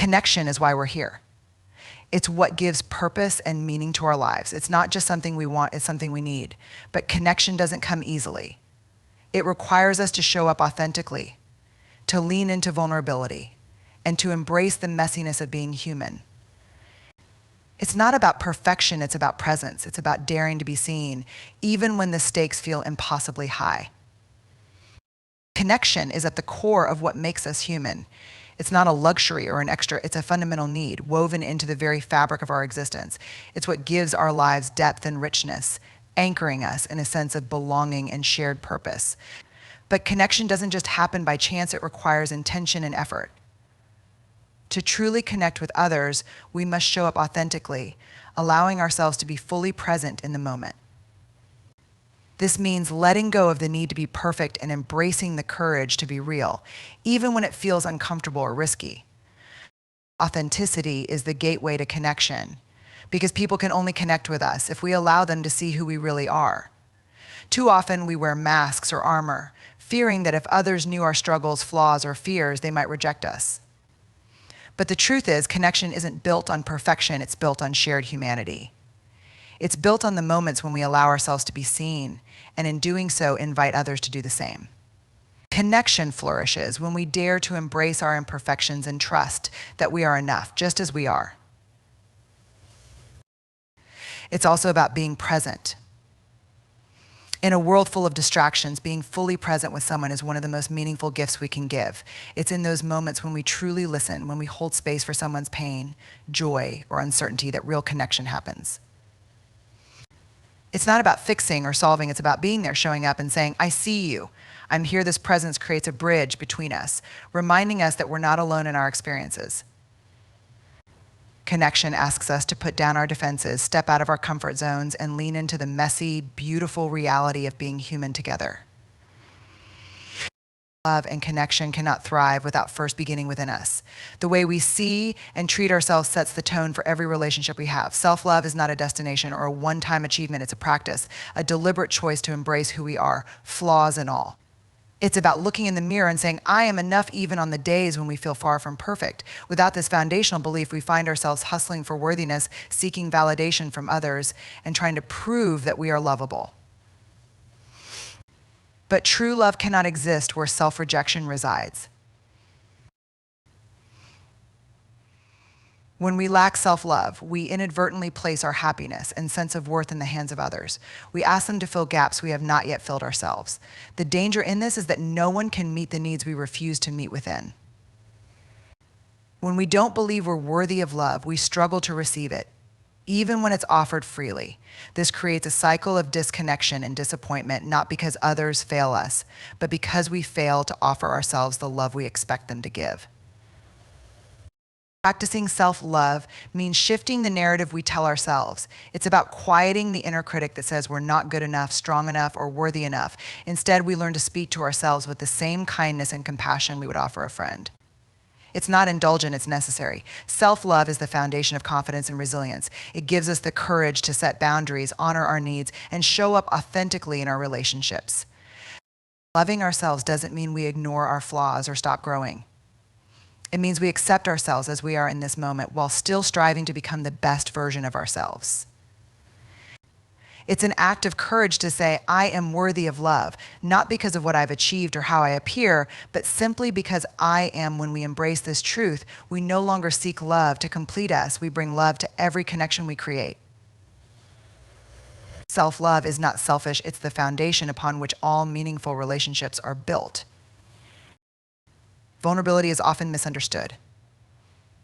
Connection is why we're here. It's what gives purpose and meaning to our lives. It's not just something we want, it's something we need. But connection doesn't come easily. It requires us to show up authentically, to lean into vulnerability, and to embrace the messiness of being human. It's not about perfection, it's about presence. It's about daring to be seen, even when the stakes feel impossibly high. Connection is at the core of what makes us human. It's not a luxury or an extra, it's a fundamental need woven into the very fabric of our existence. It's what gives our lives depth and richness, anchoring us in a sense of belonging and shared purpose. But connection doesn't just happen by chance, it requires intention and effort. To truly connect with others, we must show up authentically, allowing ourselves to be fully present in the moment. This means letting go of the need to be perfect and embracing the courage to be real, even when it feels uncomfortable or risky. Authenticity is the gateway to connection, because people can only connect with us if we allow them to see who we really are. Too often we wear masks or armor, fearing that if others knew our struggles, flaws, or fears, they might reject us. But the truth is, connection isn't built on perfection, it's built on shared humanity. It's built on the moments when we allow ourselves to be seen, and in doing so, invite others to do the same. Connection flourishes when we dare to embrace our imperfections and trust that we are enough, just as we are. It's also about being present. In a world full of distractions, being fully present with someone is one of the most meaningful gifts we can give. It's in those moments when we truly listen, when we hold space for someone's pain, joy, or uncertainty, that real connection happens. It's not about fixing or solving, it's about being there, showing up and saying, I see you. I'm here. This presence creates a bridge between us, reminding us that we're not alone in our experiences. Connection asks us to put down our defenses, step out of our comfort zones, and lean into the messy, beautiful reality of being human together. Love and connection cannot thrive without first beginning within us. The way we see and treat ourselves sets the tone for every relationship we have. Self-love is not a destination or a one-time achievement, it's a practice, a deliberate choice to embrace who we are, flaws and all. It's about looking in the mirror and saying, I am enough even on the days when we feel far from perfect. Without this foundational belief, we find ourselves hustling for worthiness, seeking validation from others, and trying to prove that we are lovable. But true love cannot exist where self-rejection resides. When we lack self-love, we inadvertently place our happiness and sense of worth in the hands of others. We ask them to fill gaps we have not yet filled ourselves. The danger in this is that no one can meet the needs we refuse to meet within. When we don't believe we're worthy of love, we struggle to receive it, even when it's offered freely. This creates a cycle of disconnection and disappointment, not because others fail us, but because we fail to offer ourselves the love we expect them to give. Practicing self-love means shifting the narrative we tell ourselves. It's about quieting the inner critic that says we're not good enough, strong enough, or worthy enough. Instead, we learn to speak to ourselves with the same kindness and compassion we would offer a friend. It's not indulgent, it's necessary. Self-love is the foundation of confidence and resilience. It gives us the courage to set boundaries, honor our needs, and show up authentically in our relationships. Loving ourselves doesn't mean we ignore our flaws or stop growing. It means we accept ourselves as we are in this moment while still striving to become the best version of ourselves. It's an act of courage to say, I am worthy of love, not because of what I've achieved or how I appear, but simply because I am. When we embrace this truth, we no longer seek love to complete us. We bring love to every connection we create. Self-love is not selfish, it's the foundation upon which all meaningful relationships are built. Vulnerability is often misunderstood.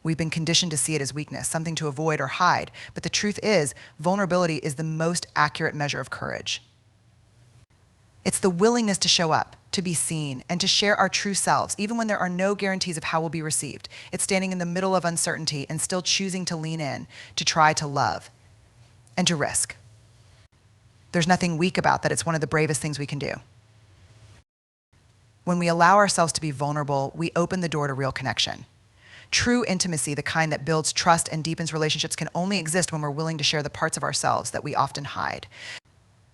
We've been conditioned to see it as weakness, something to avoid or hide. But the truth is, vulnerability is the most accurate measure of courage. It's the willingness to show up, to be seen, and to share our true selves, even when there are no guarantees of how we'll be received. It's standing in the middle of uncertainty and still choosing to lean in, to try to love, and to risk. There's nothing weak about that. It's one of the bravest things we can do. When we allow ourselves to be vulnerable, we open the door to real connection. True intimacy, the kind that builds trust and deepens relationships, can only exist when we're willing to share the parts of ourselves that we often hide.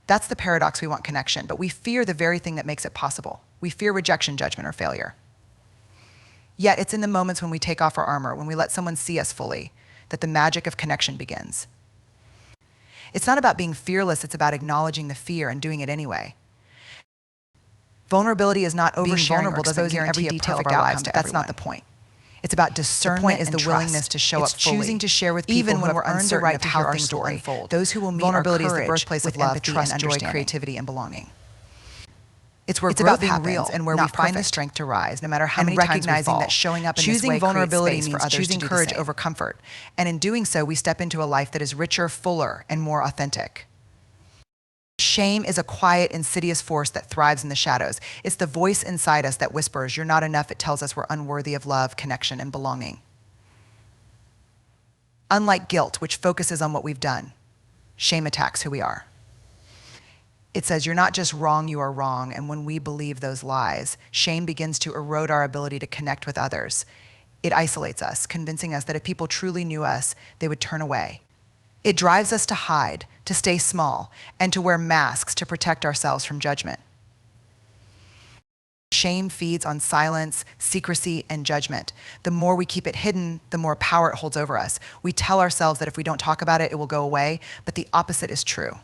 That's the paradox. We want connection, but we fear the very thing that makes it possible. We fear rejection, judgment, or failure. Yet it's in the moments when we take off our armor, when we let someone see us fully, that the magic of connection begins. It's not about being fearless, it's about acknowledging the fear and doing it anyway. Vulnerability is not oversharing. Being vulnerable doesn't guarantee every detail of our lives to everyone. That's not the point. It's about discernment. The point is the willingness to show up fully. It's choosing to share with people even when we're uncertain of how things will unfold. Those who will meet vulnerability is the birthplace of love, trust, joy, creativity, and belonging. It's about being real and where we find the strength to rise, no matter how many times we fall. Recognizing that showing up in this way choosing vulnerability means choosing courage over comfort, and in doing so, we step into a life that is richer, fuller, and more authentic. Shame is a quiet, insidious force that thrives in the shadows. It's the voice inside us that whispers, "You're not enough." It tells us we're unworthy of love, connection, and belonging. Unlike guilt, which focuses on what we've done, shame attacks who we are. It says, "You're not just wrong, you are wrong." And when we believe those lies, shame begins to erode our ability to connect with others. It isolates us, convincing us that if people truly knew us, they would turn away. It drives us to hide, to stay small, and to wear masks to protect ourselves from judgment. Shame feeds on silence, secrecy, and judgment. The more we keep it hidden, the more power it holds over us. We tell ourselves that if we don't talk about it, it will go away, but the opposite is true.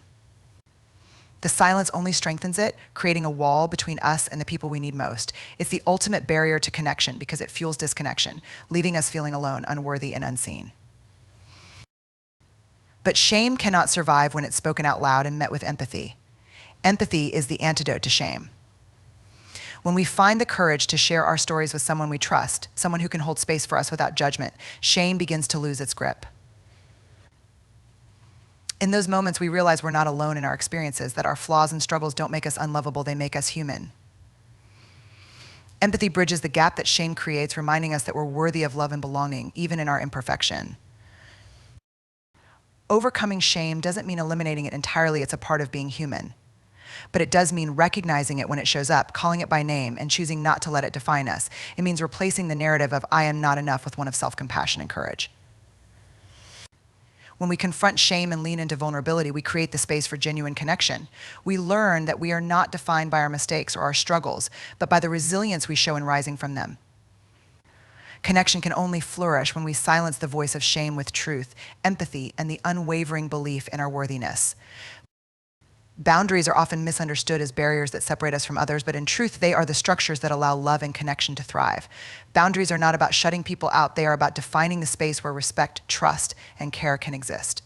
The silence only strengthens it, creating a wall between us and the people we need most. It's the ultimate barrier to connection because it fuels disconnection, leaving us feeling alone, unworthy, and unseen. But shame cannot survive when it's spoken out loud and met with empathy. Empathy is the antidote to shame. When we find the courage to share our stories with someone we trust, someone who can hold space for us without judgment, shame begins to lose its grip. In those moments, we realize we're not alone in our experiences, that our flaws and struggles don't make us unlovable, they make us human. Empathy bridges the gap that shame creates, reminding us that we're worthy of love and belonging, even in our imperfection. Overcoming shame doesn't mean eliminating it entirely, it's a part of being human. But it does mean recognizing it when it shows up, calling it by name, and choosing not to let it define us. It means replacing the narrative of "I am not enough" with one of self-compassion and courage. When we confront shame and lean into vulnerability, we create the space for genuine connection. We learn that we are not defined by our mistakes or our struggles, but by the resilience we show in rising from them. Connection can only flourish when we silence the voice of shame with truth, empathy, and the unwavering belief in our worthiness. Boundaries are often misunderstood as barriers that separate us from others, but in truth, they are the structures that allow love and connection to thrive. Boundaries are not about shutting people out, they are about defining the space where respect, trust, and care can exist.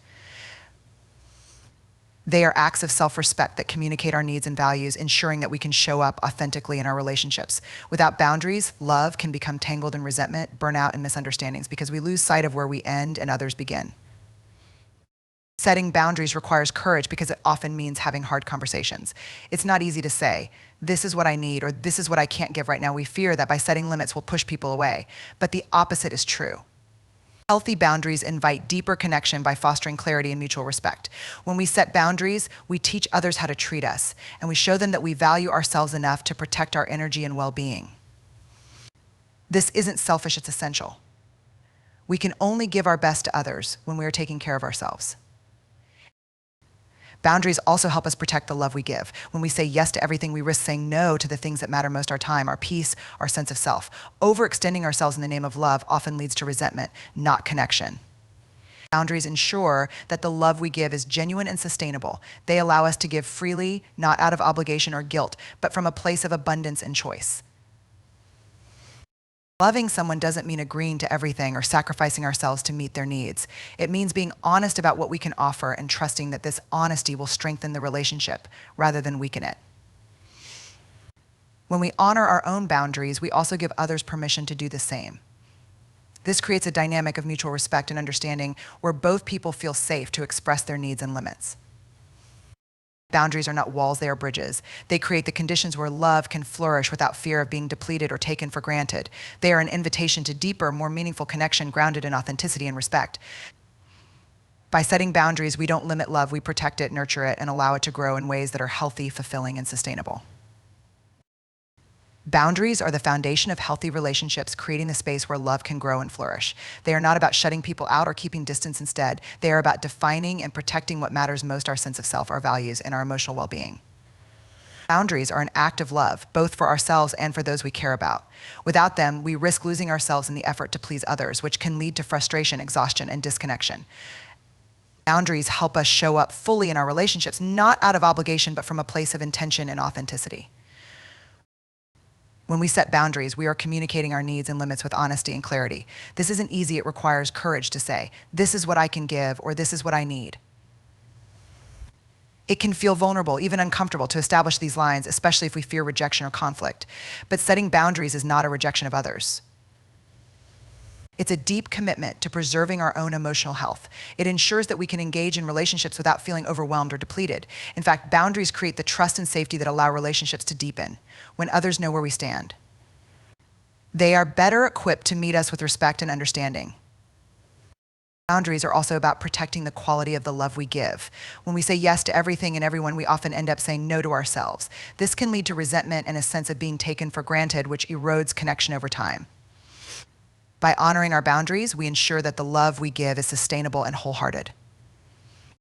They are acts of self-respect that communicate our needs and values, ensuring that we can show up authentically in our relationships. Without boundaries, love can become tangled in resentment, burnout, and misunderstandings because we lose sight of where we end and others begin. Setting boundaries requires courage because it often means having hard conversations. It's not easy to say, "This is what I need," or "This is what I can't give right now." We fear that by setting limits, we'll push people away. But the opposite is true. Healthy boundaries invite deeper connection by fostering clarity and mutual respect. When we set boundaries, we teach others how to treat us, and we show them that we value ourselves enough to protect our energy and well-being. This isn't selfish, it's essential. We can only give our best to others when we are taking care of ourselves. Boundaries also help us protect the love we give. When we say yes to everything, we risk saying no to the things that matter most: our time, our peace, our sense of self. Overextending ourselves in the name of love often leads to resentment, not connection. Boundaries ensure that the love we give is genuine and sustainable. They allow us to give freely, not out of obligation or guilt, but from a place of abundance and choice. Loving someone doesn't mean agreeing to everything or sacrificing ourselves to meet their needs. It means being honest about what we can offer and trusting that this honesty will strengthen the relationship rather than weaken it. When we honor our own boundaries, we also give others permission to do the same. This creates a dynamic of mutual respect and understanding where both people feel safe to express their needs and limits. Boundaries are not walls, they are bridges. They create the conditions where love can flourish without fear of being depleted or taken for granted. They are an invitation to deeper, more meaningful connection grounded in authenticity and respect. By setting boundaries, we don't limit love, we protect it, nurture it, and allow it to grow in ways that are healthy, fulfilling, and sustainable. Boundaries are the foundation of healthy relationships, creating the space where love can grow and flourish. They are not about shutting people out or keeping distance instead. They are about defining and protecting what matters most: our sense of self, our values, and our emotional well-being. Boundaries are an act of love, both for ourselves and for those we care about. Without them, we risk losing ourselves in the effort to please others, which can lead to frustration, exhaustion, and disconnection. Boundaries help us show up fully in our relationships, not out of obligation, but from a place of intention and authenticity. When we set boundaries, we are communicating our needs and limits with honesty and clarity. This isn't easy. It requires courage to say, this is what I can give, or this is what I need. It can feel vulnerable, even uncomfortable, to establish these lines, especially if we fear rejection or conflict. But setting boundaries is not a rejection of others. It's a deep commitment to preserving our own emotional health. It ensures that we can engage in relationships without feeling overwhelmed or depleted. In fact, boundaries create the trust and safety that allow relationships to deepen when others know where we stand. They are better equipped to meet us with respect and understanding. Boundaries are also about protecting the quality of the love we give. When we say yes to everything and everyone, we often end up saying no to ourselves. This can lead to resentment and a sense of being taken for granted, which erodes connection over time. By honoring our boundaries, we ensure that the love we give is sustainable and wholehearted.